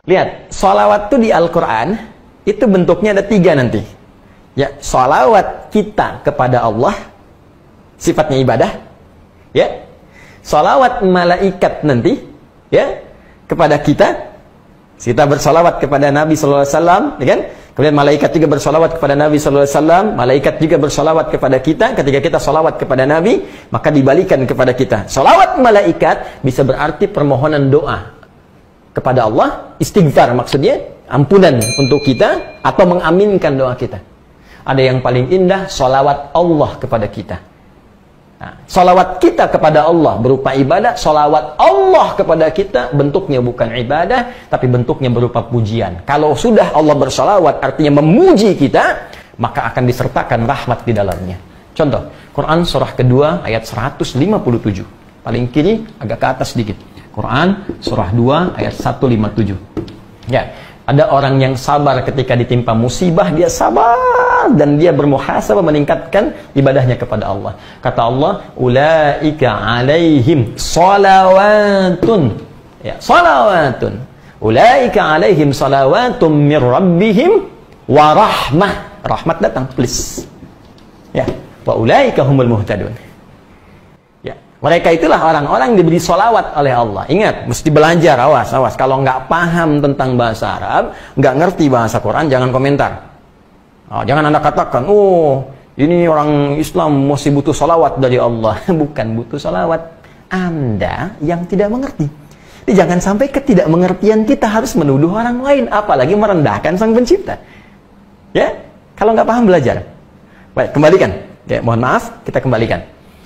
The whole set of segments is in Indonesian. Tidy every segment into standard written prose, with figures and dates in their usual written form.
Lihat, sholawat itu di Al-Quran, itu bentuknya ada 3 nanti. Ya, sholawat kita kepada Allah, sifatnya ibadah. Ya, sholawat malaikat nanti, ya, kepada kita. Kita bersolawat kepada Nabi Sallallahu Alaihi Wasallam, ya kan? Kemudian malaikat juga bersolawat kepada Nabi Sallallahu Alaihi Wasallam. Malaikat juga bersolawat kepada kita. Ketika kita solawat kepada Nabi, maka dibalikan kepada kita. Solawat malaikat bisa berarti permohonan doa kepada Allah, istighfar maksudnya, ampunan untuk kita, atau mengaminkan doa kita. Ada yang paling indah, solawat Allah kepada kita. Nah, solawat kita kepada Allah berupa ibadah, solawat Allah kepada kita bentuknya bukan ibadah, tapi bentuknya berupa pujian. Kalau sudah Allah bersolawat, artinya memuji kita, maka akan disertakan rahmat di dalamnya. Contoh, Quran surah kedua ayat 157. Paling kiri, agak ke atas sedikit. Quran surah 2 ayat 157. Ya, ada orang yang sabar ketika ditimpa musibah, dia sabar dan dia bermuhasabah, meningkatkan ibadahnya kepada Allah. Kata Allah, ulaika alaihim salawatun. Ya, salawatun. Ulaika alaihim salawatun mir rabbihim wa rahmah. Rahmat datang, please. Ya, wa ulaika humul muhtadun. Mereka itulah orang-orang yang diberi sholawat oleh Allah. Ingat, mesti belajar, awas. Kalau nggak paham tentang bahasa Arab, nggak ngerti bahasa Quran, jangan komentar. Jangan Anda katakan, oh, ini orang Islam masih butuh sholawat dari Allah. Bukan butuh sholawat. Anda yang tidak mengerti. Jadi jangan sampai ketidakmengertian kita harus menuduh orang lain, apalagi merendahkan Sang Pencipta. Ya, kalau nggak paham belajar. Baik, kembalikan. Ya, mohon maaf, kita kembalikan.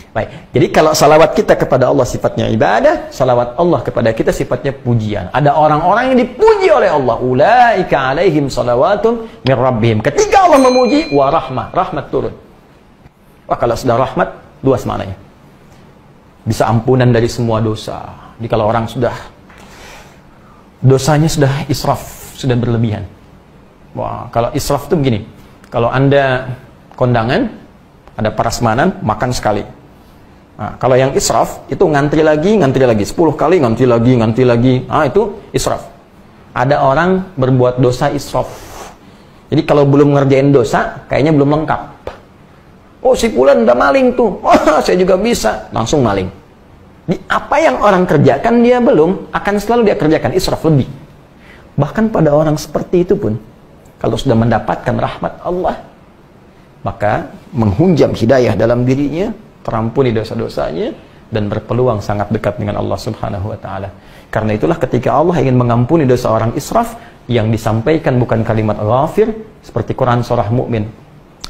Baik, jadi kalau salawat kita kepada Allah sifatnya ibadah, salawat Allah kepada kita sifatnya pujian. Ada orang-orang yang dipuji oleh Allah. Ulaika alaihim salawatun mir rabbihim. Ketika Allah memuji, wa rahmah, rahmat turun. Wah, kalau sudah rahmat, luas maknanya. Bisa ampunan dari semua dosa. Jadi kalau orang sudah dosanya sudah israf, sudah berlebihan. Wah, kalau israf itu begini. Kalau Anda kondangan, ada prasmanan, makan sekali. Nah, kalau yang israf itu ngantri lagi, 10 kali ngantri lagi. Ah, itu israf. Ada orang berbuat dosa israf. Jadi kalau belum ngerjain dosa, kayaknya belum lengkap. Oh, si fulan udah maling tuh. Oh, saya juga bisa. Langsung maling. Di apa yang orang kerjakan dia belum, akan selalu dia kerjakan israf lebih. Bahkan pada orang seperti itu pun, kalau sudah mendapatkan rahmat Allah, maka menghunjam hidayah dalam dirinya, terampuni dosa-dosanya, dan berpeluang sangat dekat dengan Allah Subhanahu wa Ta'ala. Karena itulah ketika Allah ingin mengampuni dosa orang israf, yang disampaikan bukan kalimat ghafir seperti Quran surah Mu'min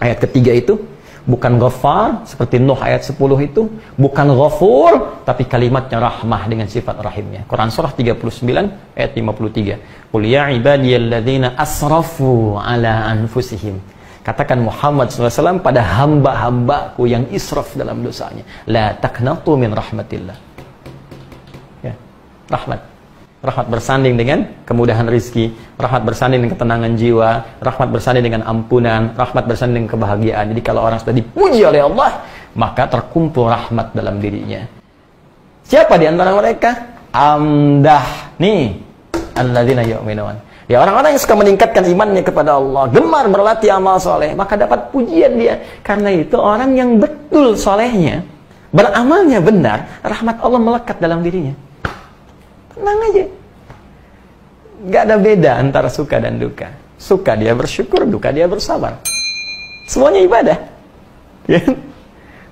ayat ketiga itu, bukan ghafar seperti Nuh ayat 10 itu, bukan ghafur, tapi kalimatnya rahmah dengan sifat rahimnya. Quran surah 39 ayat 53. Qul ya ibadiyalladzina asrafu ala anfusihim. Katakan Muhammad SAW pada hamba-hambaku yang israf dalam dosanya. La taqnatu min rahmatillah. Ya, rahmat. Rahmat bersanding dengan kemudahan rizki. Rahmat bersanding dengan ketenangan jiwa. Rahmat bersanding dengan ampunan. Rahmat bersanding dengan kebahagiaan. Jadi kalau orang sudah dipuji oleh Allah, maka terkumpul rahmat dalam dirinya. Siapa di antara mereka? Amdah. Nih, alladzina yu'minun. Ya, orang-orang yang suka meningkatkan imannya kepada Allah, gemar berlatih amal soleh, maka dapat pujian dia. Karena itu orang yang betul solehnya, beramalnya benar, rahmat Allah melekat dalam dirinya. Tenang aja. Gak ada beda antara suka dan duka. Suka dia bersyukur, duka dia bersabar. Semuanya ibadah. Ya?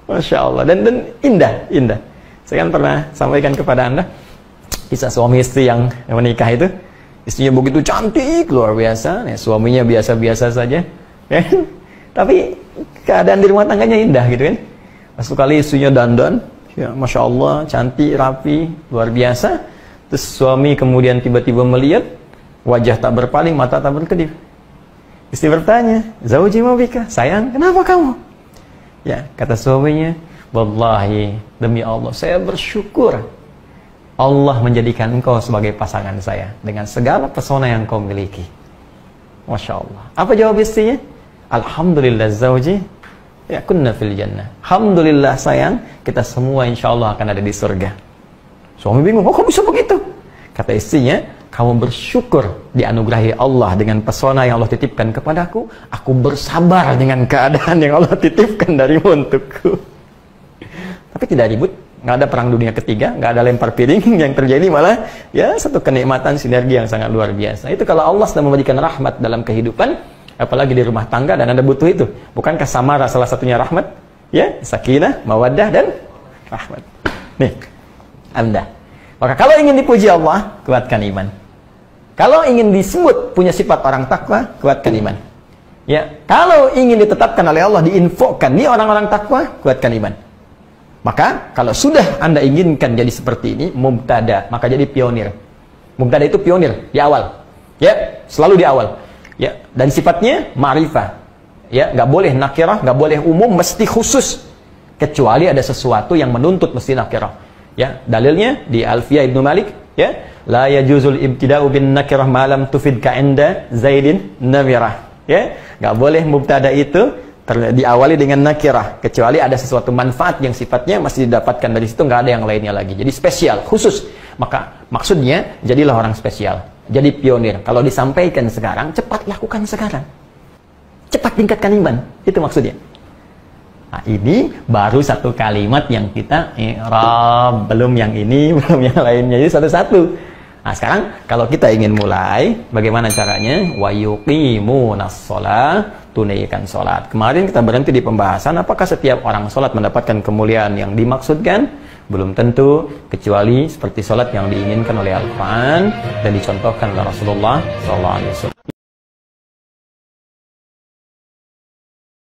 Masya Allah. Dan indah. Saya kan pernah sampaikan kepada Anda kisah suami istri yang menikah itu. Istrinya begitu cantik, luar biasa. Ya, suaminya biasa-biasa saja. Ya. Tapi keadaan di rumah tangganya indah gitu kan. Satu kali istrinya dandan, ya, Masya Allah, cantik, rapi, luar biasa. Terus suami kemudian tiba-tiba melihat, wajah tak berpaling, mata tak berkedip. Istri bertanya, Zauji ma bika, sayang, kenapa kamu? Ya, kata suaminya, wallahi, demi Allah, saya bersyukur Allah menjadikan engkau sebagai pasangan saya dengan segala pesona yang kau miliki. Masya Allah. Apa jawab istrinya? Alhamdulillah Zauji, ya kunna fil jannah. Alhamdulillah sayang, kita semua insya Allah akan ada di surga. Suami bingung, oh kok bisa begitu? Kata istrinya, kamu bersyukur dianugerahi Allah dengan pesona yang Allah titipkan kepadaku, aku bersabar dengan keadaan yang Allah titipkan darimu untukku. Tapi tidak ribut, nggak ada perang dunia ketiga, nggak ada lempar piring, yang terjadi malah ya satu kenikmatan sinergi yang sangat luar biasa. Itu kalau Allah sudah memberikan rahmat dalam kehidupan, apalagi di rumah tangga dan Anda butuh itu. Bukankah samara salah satunya rahmat? Ya, sakinah, mawaddah dan rahmat. Nih, Anda. Maka kalau ingin dipuji Allah, kuatkan iman. Kalau ingin disebut punya sifat orang takwa, kuatkan iman. Ya, kalau ingin ditetapkan oleh Allah, diinfokan nih orang-orang takwa, kuatkan iman. Maka kalau sudah Anda inginkan jadi seperti ini, mubtada, maka jadi pionir. Mubtada itu pionir di awal. Ya, selalu di awal. Ya, dan sifatnya ma'rifah. Ya, nggak boleh nakirah, nggak boleh umum, mesti khusus. Kecuali ada sesuatu yang menuntut mesti nakirah. Ya, dalilnya di Alfiyah Ibnu Malik, ya, la yajuzul ibtida'u bin nakirah ma lam tufid ka'inda Zaidin namirah. Ya, nggak boleh mubtada itu diawali dengan nakirah, kecuali ada sesuatu manfaat yang sifatnya masih didapatkan dari situ, nggak ada yang lainnya lagi. Jadi spesial, khusus. Maka maksudnya jadilah orang spesial, jadi pionir. Kalau disampaikan sekarang, cepat lakukan sekarang. Cepat tingkatkan iman, itu maksudnya. Nah, ini baru satu kalimat yang kita i'rab, belum yang ini, belum yang lainnya. Jadi satu-satu. Nah, sekarang kalau kita ingin mulai, bagaimana caranya? Wa yuqimunas shalah, tunaikan sholat. Kemarin kita berhenti di pembahasan apakah setiap orang sholat mendapatkan kemuliaan yang dimaksudkan? Belum tentu, kecuali seperti sholat yang diinginkan oleh Al-Quran dan dicontohkan oleh Rasulullah SAW.